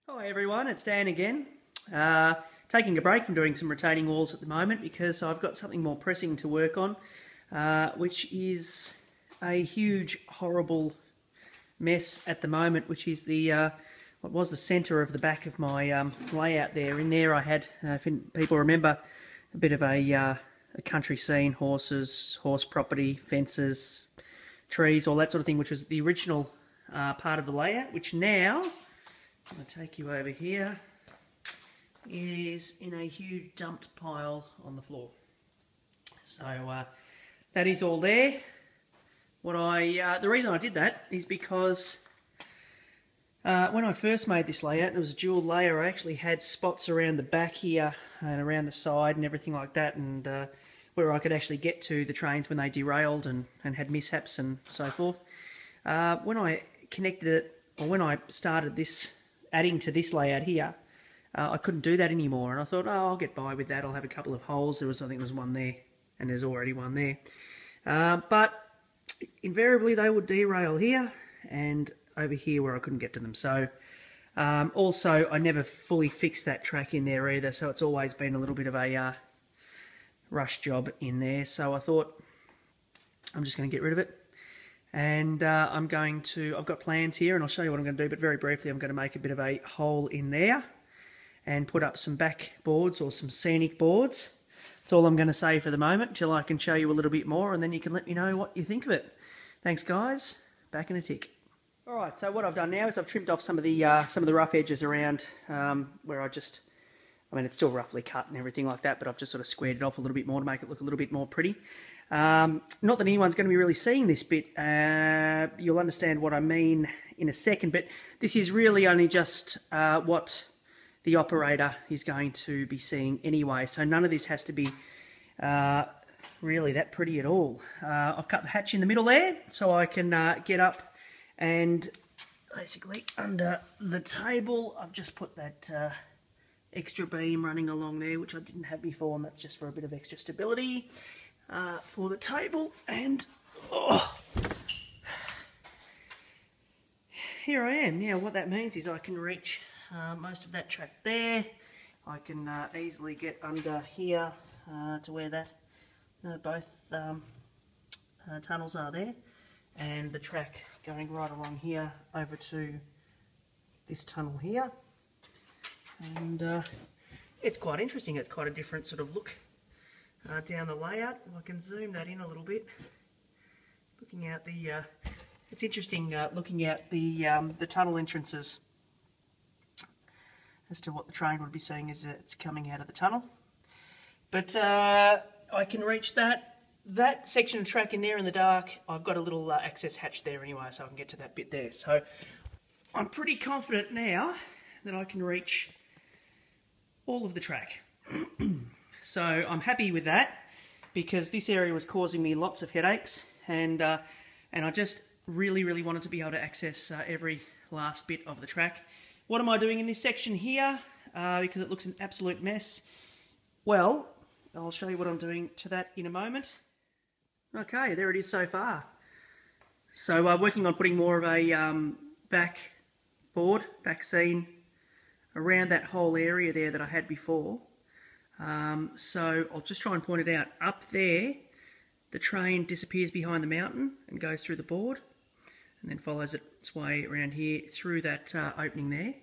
Hi everyone, it's Dan again. Taking a break from doing some retaining walls at the moment because I've got something more pressing to work on, which is a huge, horrible mess at the moment, which is the what was the centre of the back of my layout there. In there I had, if people remember, a bit of a country scene, horses, horse property, fences, trees, all that sort of thing, which was the original part of the layout, which now, I'm going to take you over here, is in a huge dumped pile on the floor. So that is all there. The reason I did that is because when I first made this layout, it was a dual layer. I actually had spots around the back here and around the side and everything like that, and where I could actually get to the trains when they derailed and had mishaps and so forth. When I connected it, or when I started this, adding to this layout here, I couldn't do that anymore, and I thought, oh, I'll get by with that. I'll have a couple of holes. I think there's one there, and there's already one there. But invariably they would derail here and over here where I couldn't get to them. So also I never fully fixed that track in there either, so it's always been a little bit of a rush job in there. So I thought I'm just going to get rid of it. And I've got plans here, and I'll show you what I'm going to do, but very briefly I'm going to make a bit of a hole in there and put up some back boards or some scenic boards. That's all I'm going to say for the moment until I can show you a little bit more, and then you can let me know what you think of it. Thanks guys, back in a tick. Alright, so what I've done now is I've trimmed off some of the rough edges around where it's still roughly cut and everything like that, but I've just sort of squared it off a little bit more to make it look a little bit more pretty. Not that anyone's going to be really seeing this bit. You'll understand what I mean in a second, but this is really only just what the operator is going to be seeing anyway, so none of this has to be really that pretty at all. I've cut the hatch in the middle there so I can get up, and basically under the table I've just put that extra beam running along there, which I didn't have before, and that's just for a bit of extra stability for the table. And here I am. Now what that means is I can reach most of that track there. I can easily get under here to where both tunnels are there, and the track going right along here over to this tunnel here. And it's quite interesting. It's quite a different sort of look down the layout. I can zoom that in a little bit. Looking out it's interesting looking at the tunnel entrances as to what the train would be seeing as it's coming out of the tunnel. But I can reach that section of track in there in the dark. I've got a little access hatch there anyway, so I can get to that bit there. So I'm pretty confident now that I can reach all of the track. So I'm happy with that, because this area was causing me lots of headaches, and I just really wanted to be able to access every last bit of the track. What am I doing in this section here? Because it looks an absolute mess. Well, I'll show you what I'm doing to that in a moment. Okay, there it is so far. So working on putting more of a back scene around that whole area there that I had before. So I'll just try and point it out. Up there, the train disappears behind the mountain and goes through the board, and then follows its way around here through that opening there.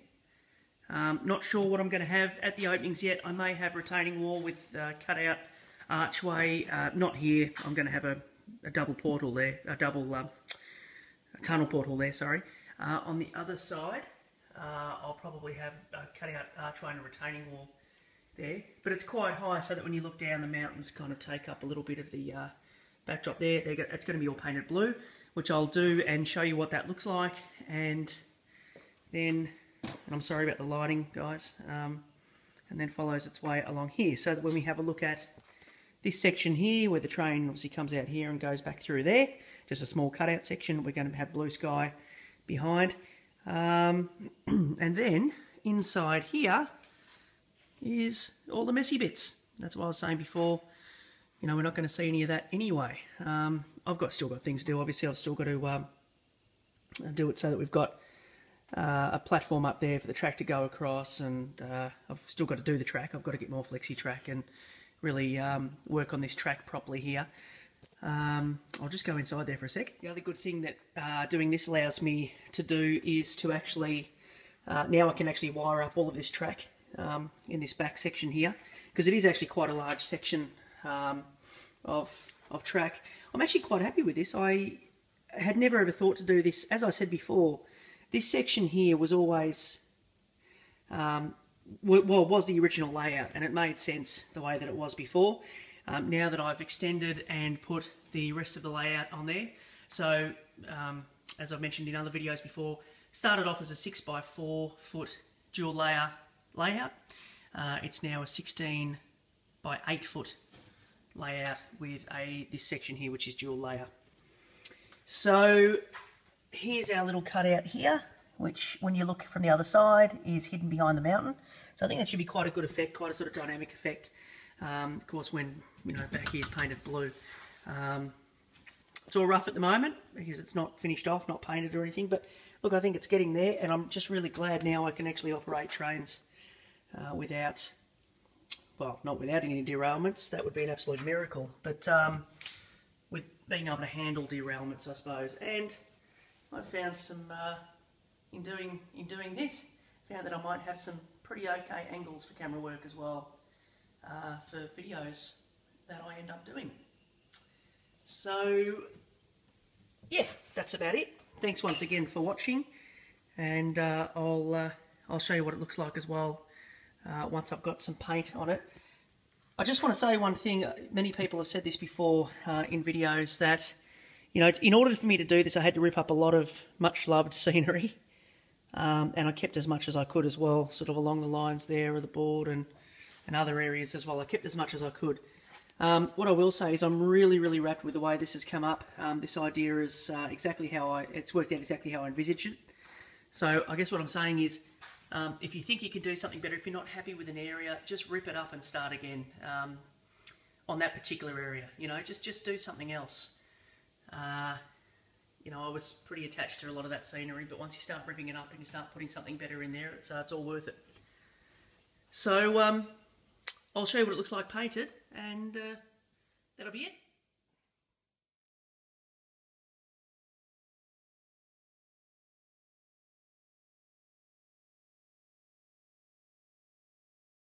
Not sure what I'm going to have at the openings yet. I may have retaining wall with cut out archway. Not here. I'm going to have a double portal there, a tunnel portal there, sorry. On the other side, I'll probably have a cut out archway and a retaining wall there. But it's quite high, so that when you look down, the mountains kind of take up a little bit of the backdrop there. It's going to be all painted blue, which I'll do and show you what that looks like. And then, I'm sorry about the lighting, guys, and then follows its way along here, so that when we have a look at this section here, where the train obviously comes out here and goes back through there, just a small cutout section, we're going to have blue sky behind. And then inside here is all the messy bits. That's what I was saying before. You know, we're not going to see any of that anyway. I've still got things to do. Obviously, I've still got to do it so that we've got a platform up there for the track to go across, and I've still got to do the track. I've got to get more flexi track and really work on this track properly here. I'll just go inside there for a sec. The other good thing that doing this allows me to do is to actually, now I can actually wire up all of this track in this back section here, because it is actually quite a large section of track. I'm actually quite happy with this. I had never ever thought to do this. As I said before, this section here was always, was the original layout, and it made sense the way that it was before. Now that I've extended and put the rest of the layout on there. So, as I've mentioned in other videos before, started off as a 6x4 foot dual layer layout. It's now a 16 by 8 foot layout with this section here, which is dual layer. So here's our little cutout here, which when you look from the other side is hidden behind the mountain. So I think that should be quite a good effect, quite a sort of dynamic effect. Of course, when back here is painted blue. It's all rough at the moment because it's not finished off, not painted or anything. But look, I think it's getting there, and I'm just really glad now I can actually operate trains without, well, not without any derailments. That would be an absolute miracle. But with being able to handle derailments, I suppose. And I found some in doing this, found that I might have some pretty okay angles for camera work as well. For videos that I end up doing. So yeah, that's about it. Thanks once again for watching, and I'll show you what it looks like as well once I've got some paint on it. I just want to say one thing. Many people have said this before in videos, that in order for me to do this, I had to rip up a lot of much loved scenery, and I kept as much as I could as well, sort of along the lines there of the board and other areas as well. I kept as much as I could. What I will say is I'm really, really wrapped with the way this has come up. This idea is exactly how it's worked out exactly how I envisaged it. So I guess what I'm saying is, if you think you can do something better, if you're not happy with an area, just rip it up and start again on that particular area. Just do something else. I was pretty attached to a lot of that scenery, but once you start ripping it up and you start putting something better in there, it's all worth it. So I'll show you what it looks like painted, and that'll be it.